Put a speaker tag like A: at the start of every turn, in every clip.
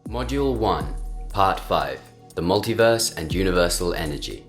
A: Module 1, Part 5, the Multiverse and Universal Energy.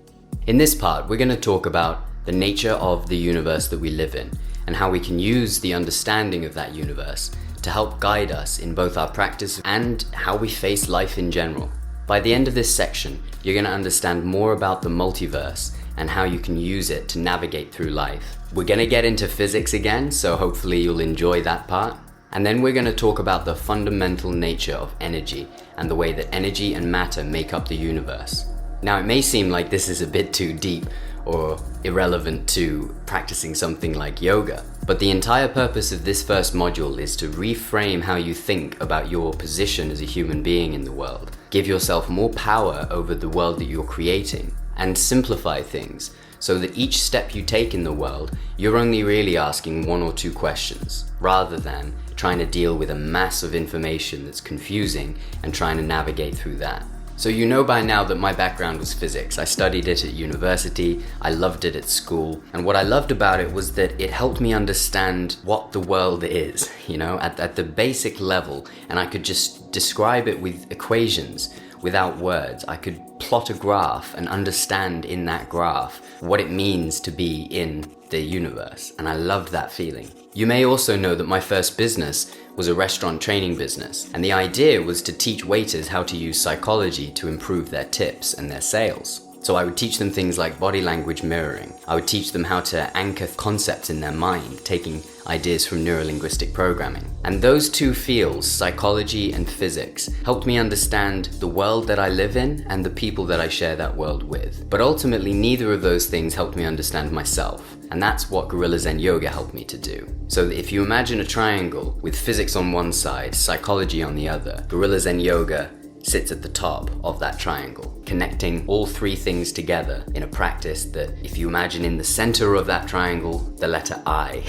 A: In this part, we're going to talk about the nature of the universe that we live in and how we can use the understanding of that universe to help guide us in both our practice and how we face life in general. By the end of this section, you're going to understand more about the multiverse and how you can use it to navigate through life. We're going to get into physics again, so hopefully you'll enjoy that part. And then we're going to talk about the fundamental nature of energy and the way that energy and matter make up the universe. Now, it may seem like this is a bit too deep or irrelevant to practicing something like yoga, but the entire purpose of this first module is to reframe how you think about your position as a human being in the world, give yourself more power over the world that you're creating, and simplify things so that each step you take in the world, you're only really asking one or two questions, rather than trying to deal with a mass of information that's confusing and trying to navigate through that. So you know by now that my background was physics. I studied it at university, I loved it at school, and what I loved about it was that it helped me understand what the world is, at the basic level, and I could just describe it with equations without words. I could plot a graph and understand in that graph what it means to be in the universe, and I loved that feeling. You may also know that my first business was a restaurant training business, and the idea was to teach waiters how to use psychology to improve their tips and their sales. So I would teach them things like body language mirroring. I would teach them how to anchor concepts in their mind, taking ideas from neurolinguistic programming. And those two fields, psychology and physics, helped me understand the world that I live in and the people that I share that world with. But ultimately, neither of those things helped me understand myself. And that's what Gorilla Zen Yoga helped me to do. So if you imagine a triangle with physics on one side, psychology on the other, Gorilla Zen Yoga sits at the top of that triangle, connecting all three things together in a practice that, if you imagine in the center of that triangle, the letter I,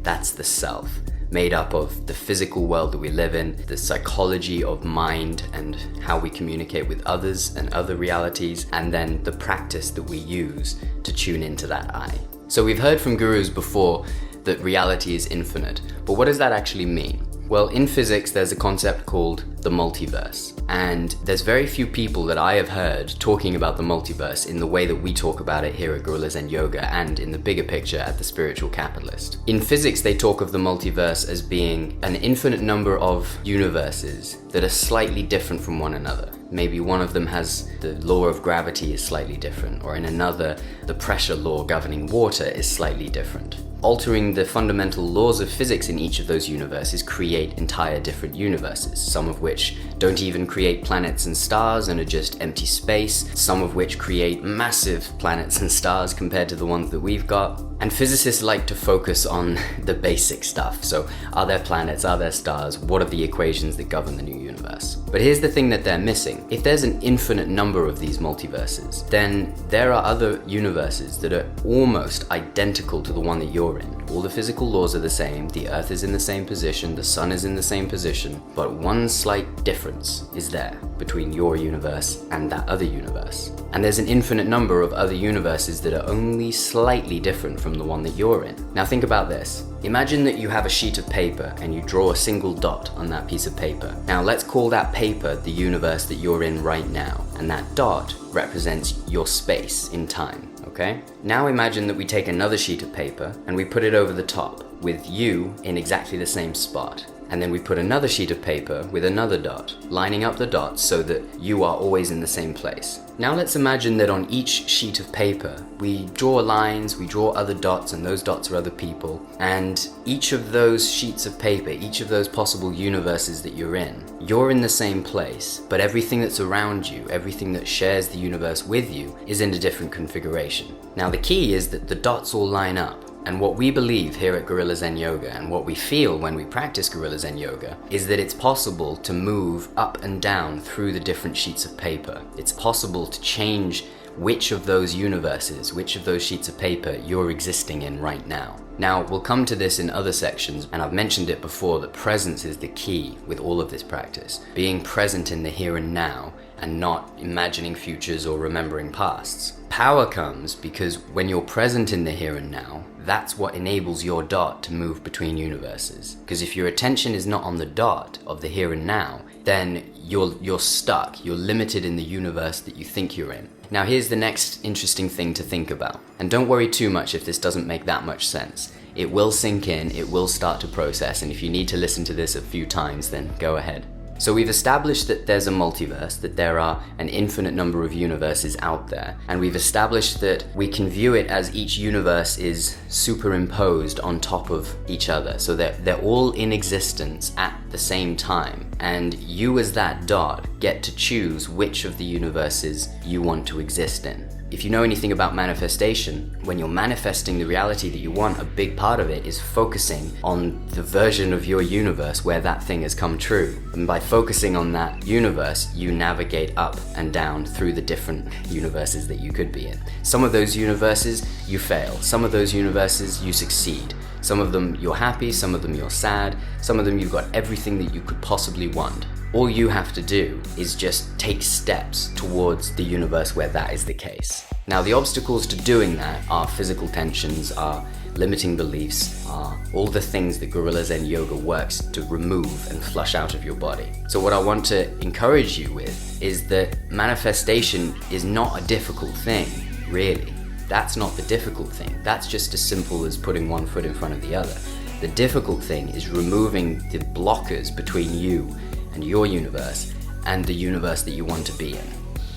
A: that's the self, made up of the physical world that we live in, the psychology of mind and how we communicate with others and other realities, and then the practice that we use to tune into that I. So we've heard from gurus before that reality is infinite, but what does that actually mean? Well, in physics, there's a concept called the multiverse, and there's very few people that I have heard talking about the multiverse in the way that we talk about it here at Gorilla Zen Yoga and in the bigger picture at the Spiritual Capitalist. In physics, they talk of the multiverse as being an infinite number of universes that are slightly different from one another. Maybe one of them has the law of gravity is slightly different, or in another, the pressure law governing water is slightly different. Altering the fundamental laws of physics in each of those universes create entire different universes, some of which don't even create planets and stars and are just empty space, some of which create massive planets and stars compared to the ones that we've got. And physicists like to focus on the basic stuff. So, are there planets? Are there stars? What are the equations that govern the new universe? But here's the thing that they're missing. If there's an infinite number of these multiverses, then there are other universes that are almost identical to the one that you're in. All the physical laws are the same, the Earth is in the same position, the Sun is in the same position, but one slight difference is there between your universe and that other universe. And there's an infinite number of other universes that are only slightly different from the one that you're in. Now think about this. Imagine that you have a sheet of paper and you draw a single dot on that piece of paper. Now let's call that paper the universe that you're in right now, and that dot represents your space in time. Okay? Now imagine that we take another sheet of paper and we put it over the top with you in exactly the same spot. And then we put another sheet of paper with another dot, lining up the dots so that you are always in the same place. Now let's imagine that on each sheet of paper, we draw lines, we draw other dots, and those dots are other people. And each of those sheets of paper, each of those possible universes that you're in the same place, but everything that's around you, everything that shares the universe with you, is in a different configuration. Now the key is that the dots all line up. And what we believe here at Gorilla Zen Yoga, and what we feel when we practice Gorilla Zen Yoga, is that it's possible to move up and down through the different sheets of paper. It's possible to change which of those universes, which of those sheets of paper you're existing in right now. Now, we'll come to this in other sections, and I've mentioned it before that presence is the key with all of this practice. Being present in the here and now, and not imagining futures or remembering pasts. Power comes because when you're present in the here and now, that's what enables your dot to move between universes. Because if your attention is not on the dot of the here and now, then you're stuck, you're limited in the universe that you think you're in. Now here's the next interesting thing to think about. And don't worry too much if this doesn't make that much sense. It will sink in, it will start to process, and if you need to listen to this a few times, then go ahead. So we've established that there's a multiverse, that there are an infinite number of universes out there, and we've established that we can view it as each universe is superimposed on top of each other, so that they're all in existence at the same time, and you as that dot get to choose which of the universes you want to exist in. If you know anything about manifestation, when you're manifesting the reality that you want, a big part of it is focusing on the version of your universe where that thing has come true. And by focusing on that universe, you navigate up and down through the different universes that you could be in. Some of those universes, you fail. Some of those universes, you succeed. Some of them, you're happy. Some of them, you're sad. Some of them, you've got everything that you could possibly want. All you have to do is just take steps towards the universe where that is the case. Now, the obstacles to doing that are physical tensions, are limiting beliefs, are all the things that Gorilla Zen Yoga works to remove and flush out of your body. So what I want to encourage you with is that manifestation is not a difficult thing, really. That's not the difficult thing. That's just as simple as putting one foot in front of the other. The difficult thing is removing the blockers between you and your universe and the universe that you want to be in.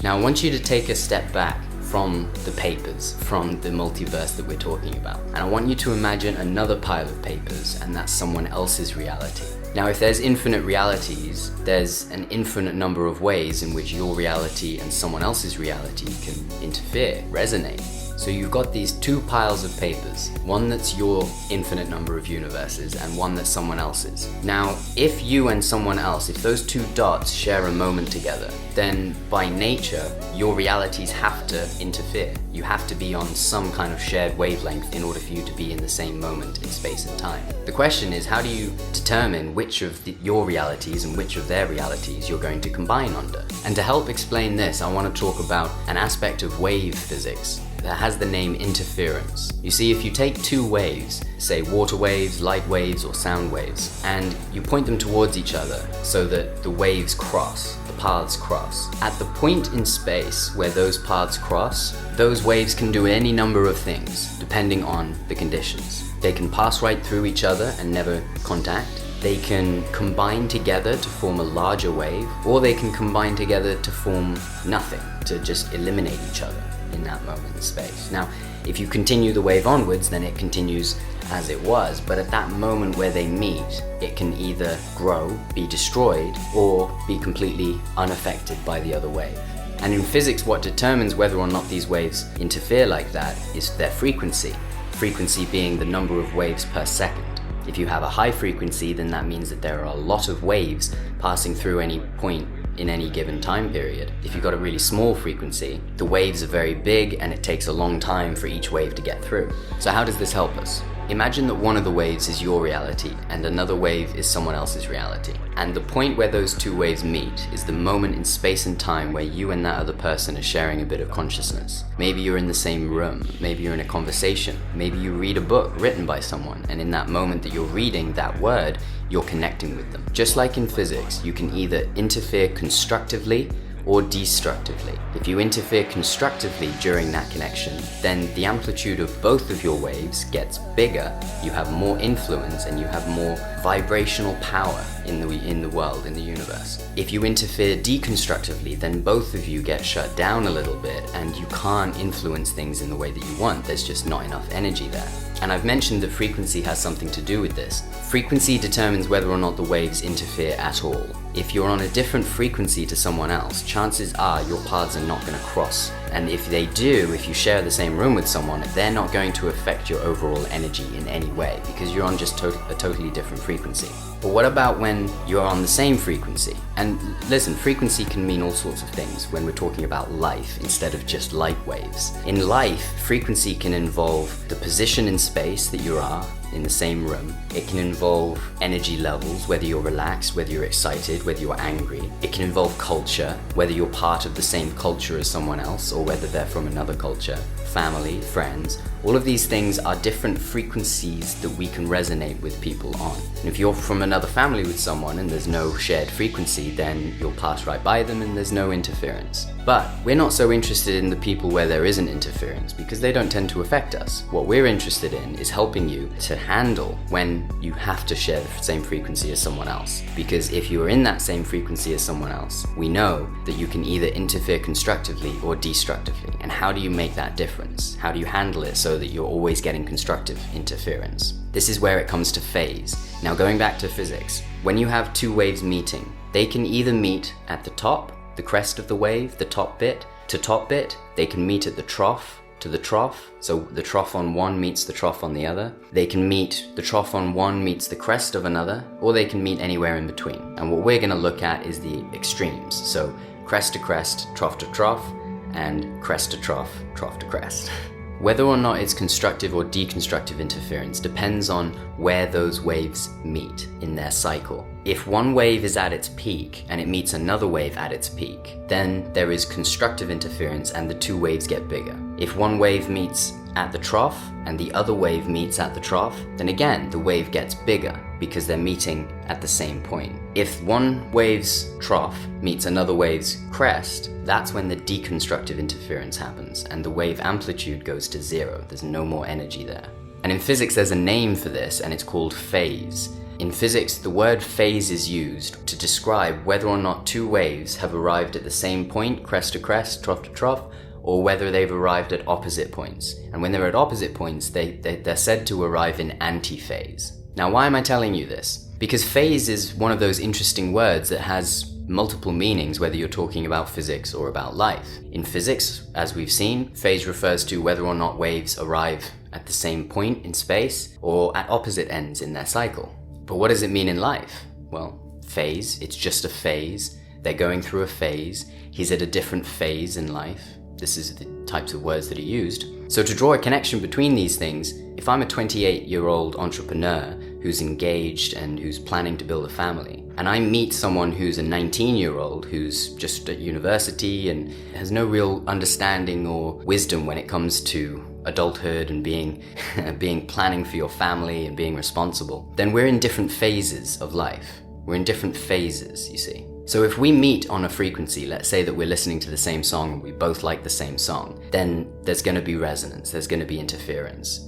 A: Now I want you to take a step back from the papers, from the multiverse that we're talking about, and I want you to imagine another pile of papers, and that's someone else's reality. Now if there's infinite realities, there's an infinite number of ways in which your reality and someone else's reality can interfere, resonate. So you've got these two piles of papers, one that's your infinite number of universes and one that's someone else's. Now, if you and someone else, if those two dots share a moment together, then by nature, your realities have to interfere. You have to be on some kind of shared wavelength in order for you to be in the same moment in space and time. The question is, how do you determine which of your realities and which of their realities you're going to combine under? And to help explain this, I want to talk about an aspect of wave physics that has the name interference. You see, if you take two waves, say water waves, light waves, or sound waves, and you point them towards each other so that the waves cross, the paths cross. At the point in space where those paths cross, those waves can do any number of things, depending on the conditions. They can pass right through each other and never contact. They can combine together to form a larger wave, or they can combine together to form nothing, to just eliminate each other in that moment in space. Now, if you continue the wave onwards, then it continues as it was, but at that moment where they meet, it can either grow, be destroyed, or be completely unaffected by the other wave. And in physics, what determines whether or not these waves interfere like that is their frequency. Frequency being the number of waves per second. If you have a high frequency, then that means that there are a lot of waves passing through any point in any given time period. If you've got a really small frequency, the waves are very big and it takes a long time for each wave to get through. So how does this help us? Imagine that one of the waves is your reality and another wave is someone else's reality. And the point where those two waves meet is the moment in space and time where you and that other person are sharing a bit of consciousness. Maybe you're in the same room, maybe you're in a conversation, maybe you read a book written by someone, and in that moment that you're reading that word, you're connecting with them. Just like in physics, you can either interfere constructively or destructively. If you interfere constructively during that connection, then the amplitude of both of your waves gets bigger, you have more influence and you have more vibrational power in the world, in the universe. If you interfere deconstructively, then both of you get shut down a little bit and you can't influence things in the way that you want. There's just not enough energy there. And I've mentioned that frequency has something to do with this. Frequency determines whether or not the waves interfere at all. If you're on a different frequency to someone else, chances are your paths are not going to cross. And if they do, if you share the same room with someone, they're not going to affect your overall energy in any way because you're on just a totally different frequency. But what about when you're on the same frequency? And listen, frequency can mean all sorts of things when we're talking about life instead of just light waves. In life, frequency can involve the position in space that you are in the same room. It can involve energy levels, whether you're relaxed, whether you're excited, whether you're angry. It can involve culture, whether you're part of the same culture as someone else or whether they're from another culture. Family, friends, All of these things are different frequencies that we can resonate with people on. And if you're from another family with someone and there's no shared frequency, then you'll pass right by them and there's no interference. But we're not so interested in the people where there isn't interference because they don't tend to affect us. What we're interested in is helping you to handle when you have to share the same frequency as someone else. Because if you are in that same frequency as someone else, we know that you can either interfere constructively or destructively. And how do you make that difference? How do you handle it so that you're always getting constructive interference? This is where it comes to phase. Now, going back to physics, when you have two waves meeting, they can either meet at the top, the crest of the wave, the top bit, to top bit. They can meet at the trough, to the trough. So the trough on one meets the trough on the other. They can meet, the trough on one meets the crest of another, or they can meet anywhere in between. And what we're going to look at is the extremes. So crest to crest, trough to trough, and crest to trough, trough to crest. Whether or not it's constructive or deconstructive interference depends on where those waves meet in their cycle. If one wave is at its peak and it meets another wave at its peak, then there is constructive interference and the two waves get bigger. If one wave meets at the trough and the other wave meets at the trough, then again the wave gets bigger because they're meeting at the same point. If one wave's trough meets another wave's crest, that's when the deconstructive interference happens and the wave amplitude goes to zero. There's no more energy there. And in physics there's a name for this and it's called phase. In physics, the word phase is used to describe whether or not two waves have arrived at the same point, crest to crest, trough to trough, or whether they've arrived at opposite points. And when they're at opposite points, they're said to arrive in antiphase. Now, why am I telling you this? Because phase is one of those interesting words that has multiple meanings, whether you're talking about physics or about life. In physics, as we've seen, phase refers to whether or not waves arrive at the same point in space or at opposite ends in their cycle. But what does it mean in life? Well, phase, it's just a phase. They're going through a phase. He's at a different phase in life. This is the types of words that are used. So to draw a connection between these things, if I'm a 28-year-old entrepreneur who's engaged and who's planning to build a family, and I meet someone who's a 19-year-old who's just at university and has no real understanding or wisdom when it comes to adulthood and being planning for your family and being responsible, then we're in different phases of life. We're in different phases, you see. So if we meet on a frequency, let's say that we're listening to the same song and we both like the same song, then there's going to be resonance, there's going to be interference.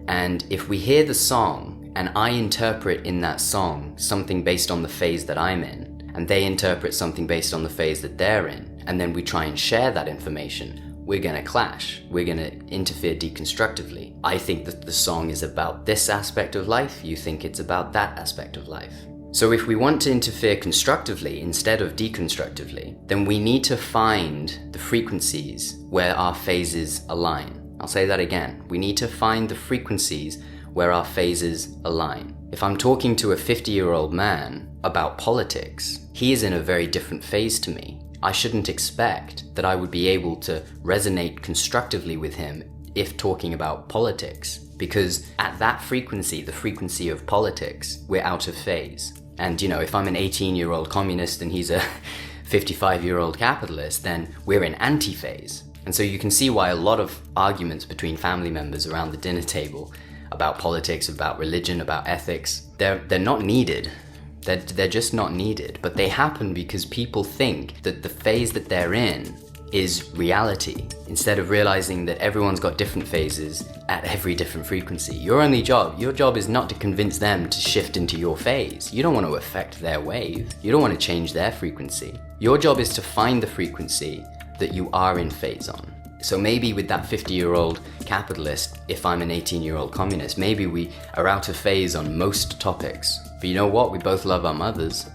A: And if we hear the song and I interpret in that song something based on the phase that I'm in, and they interpret something based on the phase that they're in, and then we try and share that information, we're going to clash. We're going to interfere deconstructively. I think that the song is about this aspect of life, you think it's about that aspect of life. So if we want to interfere constructively instead of deconstructively, then we need to find the frequencies where our phases align. I'll say that again. We need to find the frequencies where our phases align. If I'm talking to a 50-year-old man about politics, he is in a very different phase to me. I shouldn't expect that I would be able to resonate constructively with him if talking about politics, because at that frequency, the frequency of politics, we're out of phase. And if I'm an 18-year-old communist and he's a 55-year-old capitalist, then we're in anti-phase. And so you can see why a lot of arguments between family members around the dinner table about politics, about religion, about ethics, they're not needed. They're just not needed, but they happen because people think that the phase that they're in is reality, instead of realizing that everyone's got different phases at every different frequency. Your job is not to convince them to shift into your phase. You don't want to affect their wave. You don't want to change their frequency. Your job is to find the frequency that you are in phase on. So maybe with that 50-year-old capitalist, if I'm an 18-year-old communist, maybe we are out of phase on most topics. But you know what? We both love our mothers.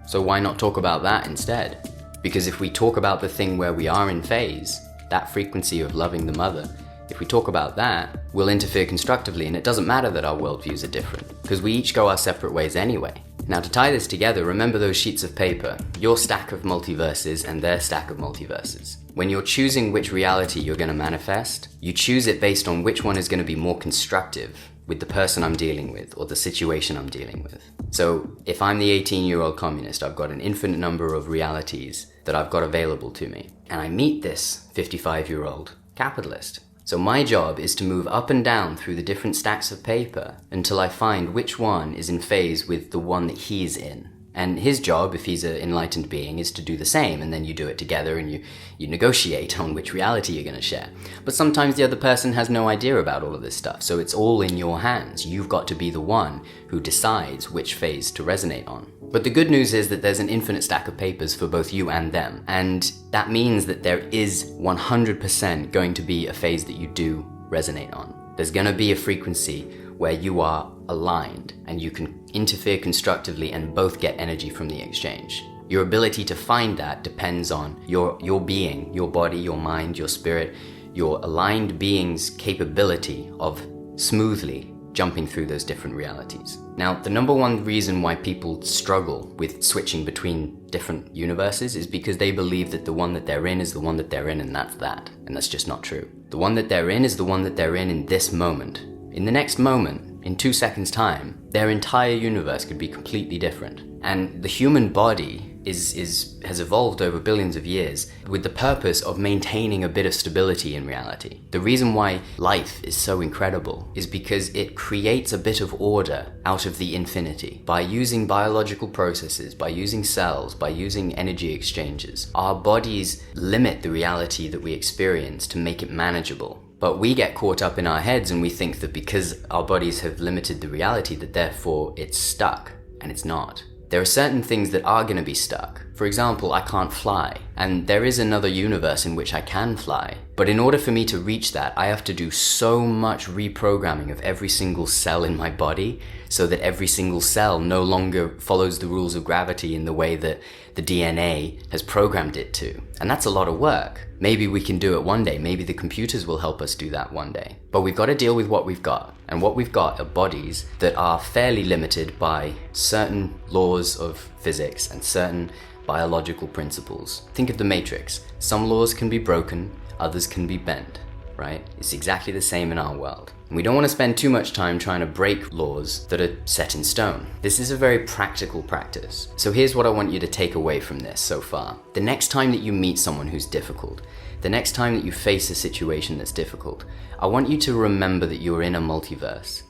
A: So why not talk about that instead? Because if we talk about the thing where we are in phase, that frequency of loving the mother, if we talk about that, we'll interfere constructively, and it doesn't matter that our worldviews are different, because we each go our separate ways anyway. Now, to tie this together, remember those sheets of paper, your stack of multiverses and their stack of multiverses. When you're choosing which reality you're going to manifest, you choose it based on which one is going to be more constructive with the person I'm dealing with or the situation I'm dealing with. So if I'm the 18-year-old communist, I've got an infinite number of realities that I've got available to me. And I meet this 55-year-old capitalist. So my job is to move up and down through the different stacks of paper until I find which one is in phase with the one that he's in. And his job, if he's an enlightened being, is to do the same, and then you do it together and you negotiate on which reality you're going to share. But sometimes the other person has no idea about all of this stuff, so it's all in your hands. You've got to be the one who decides which phase to resonate on. But the good news is that there's an infinite stack of papers for both you and them, and that means that there is 100% going to be a phase that you do resonate on. There's going to be a frequency where you are aligned and you can interfere constructively and both get energy from the exchange. Your ability to find that depends on your being, your body, your mind, your spirit, your aligned being's capability of smoothly jumping through those different realities. Now, the number one reason why people struggle with switching between different universes is because they believe that the one that they're in is the one that they're in, and that's that. And that's just not true. The one that they're in is the one that they're in this moment. In the next moment, in 2 seconds' time, their entire universe could be completely different. And the human body has evolved over billions of years with the purpose of maintaining a bit of stability in reality. The reason why life is so incredible is because it creates a bit of order out of the infinity. By using biological processes, by using cells, by using energy exchanges, our bodies limit the reality that we experience to make it manageable. But we get caught up in our heads and we think that because our bodies have limited the reality that therefore it's stuck, and it's not. There are certain things that are going to be stuck. For example, I can't fly, and there is another universe in which I can fly. But in order for me to reach that, I have to do so much reprogramming of every single cell in my body so that every single cell no longer follows the rules of gravity in the way that the DNA has programmed it to. And that's a lot of work. Maybe we can do it one day. Maybe the computers will help us do that one day. But we've got to deal with what we've got. And what we've got are bodies that are fairly limited by certain laws of physics and certain biological principles. Think of the Matrix. Some laws can be broken, others can be bent, right? It's exactly the same in our world. And we don't want to spend too much time trying to break laws that are set in stone. This is a very practical practice. So here's what I want you to take away from this so far. The next time that you meet someone who's difficult, the next time that you face a situation that's difficult, I want you to remember that you're in a multiverse.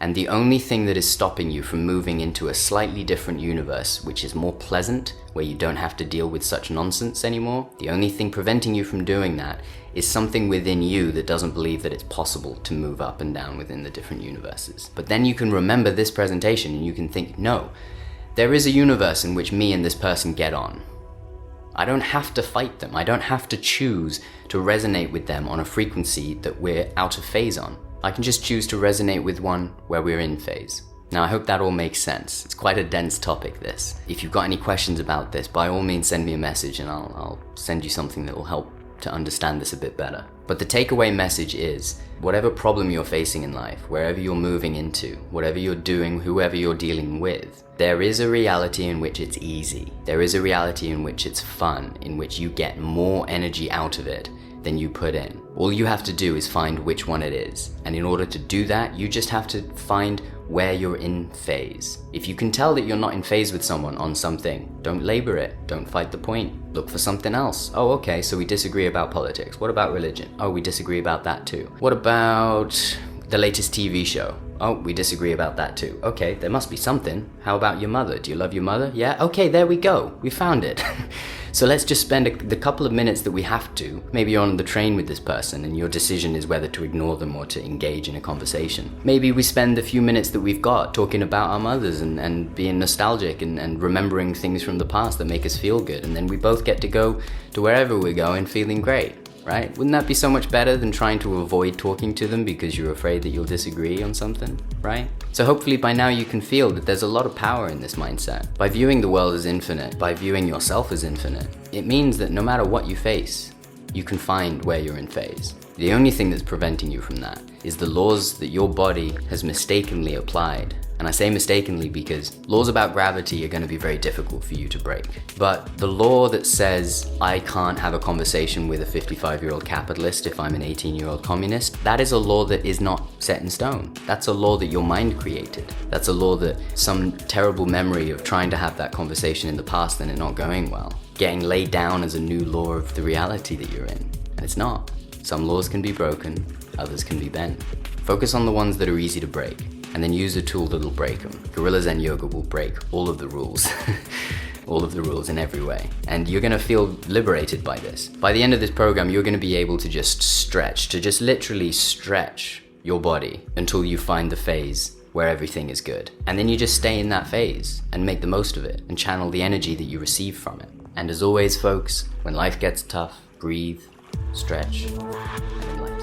A: And the only thing that is stopping you from moving into a slightly different universe, which is more pleasant, where you don't have to deal with such nonsense anymore, the only thing preventing you from doing that is something within you that doesn't believe that it's possible to move up and down within the different universes. But then you can remember this presentation and you can think, no, there is a universe in which me and this person get on. I don't have to fight them. I don't have to choose to resonate with them on a frequency that we're out of phase on. I can just choose to resonate with one where we're in phase. Now, I hope that all makes sense. It's quite a dense topic, this. If you've got any questions about this, by all means send me a message and I'll send you something that will help to understand this a bit better. But the takeaway message is, whatever problem you're facing in life, wherever you're moving into, whatever you're doing, whoever you're dealing with, there is a reality in which it's easy. There is a reality in which it's fun, in which you get more energy out of it than you put in. All you have to do is find which one it is. And in order to do that, you just have to find where you're in phase. If you can tell that you're not in phase with someone on something, don't labor it. Don't fight the point. Look for something else. Oh, okay, so we disagree about politics. What about religion? Oh, we disagree about that too. What about the latest TV show? Oh, we disagree about that too. Okay, there must be something. How about your mother? Do you love your mother? Yeah? Okay, there we go. We found it. So let's just spend the couple of minutes that we have to. Maybe you're on the train with this person and your decision is whether to ignore them or to engage in a conversation. Maybe we spend the few minutes that we've got talking about our mothers and being nostalgic and remembering things from the past that make us feel good. And then we both get to go to wherever we're going feeling great. Right? Wouldn't that be so much better than trying to avoid talking to them because you're afraid that you'll disagree on something, right? So hopefully by now you can feel that there's a lot of power in this mindset. By viewing the world as infinite, by viewing yourself as infinite, it means that no matter what you face, you can find where you're in phase. The only thing that's preventing you from that is the laws that your body has mistakenly applied. And I say mistakenly because laws about gravity are going to be very difficult for you to break. But the law that says I can't have a conversation with a 55-year-old capitalist if I'm an 18-year-old communist, that is a law that is not set in stone. That's a law that your mind created. That's a law that some terrible memory of trying to have that conversation in the past and it not going well, getting laid down as a new law of the reality that you're in. And it's not. Some laws can be broken, others can be bent. Focus on the ones that are easy to break, and then use a tool that'll break them. Gorilla Zen Yoga will break all of the rules. All of the rules in every way. And you're gonna feel liberated by this. By the end of this program, you're gonna be able to just stretch, to just literally stretch your body until you find the phase where everything is good. And then you just stay in that phase and make the most of it and channel the energy that you receive from it. And as always, folks, when life gets tough, breathe, stretch, and enlighten.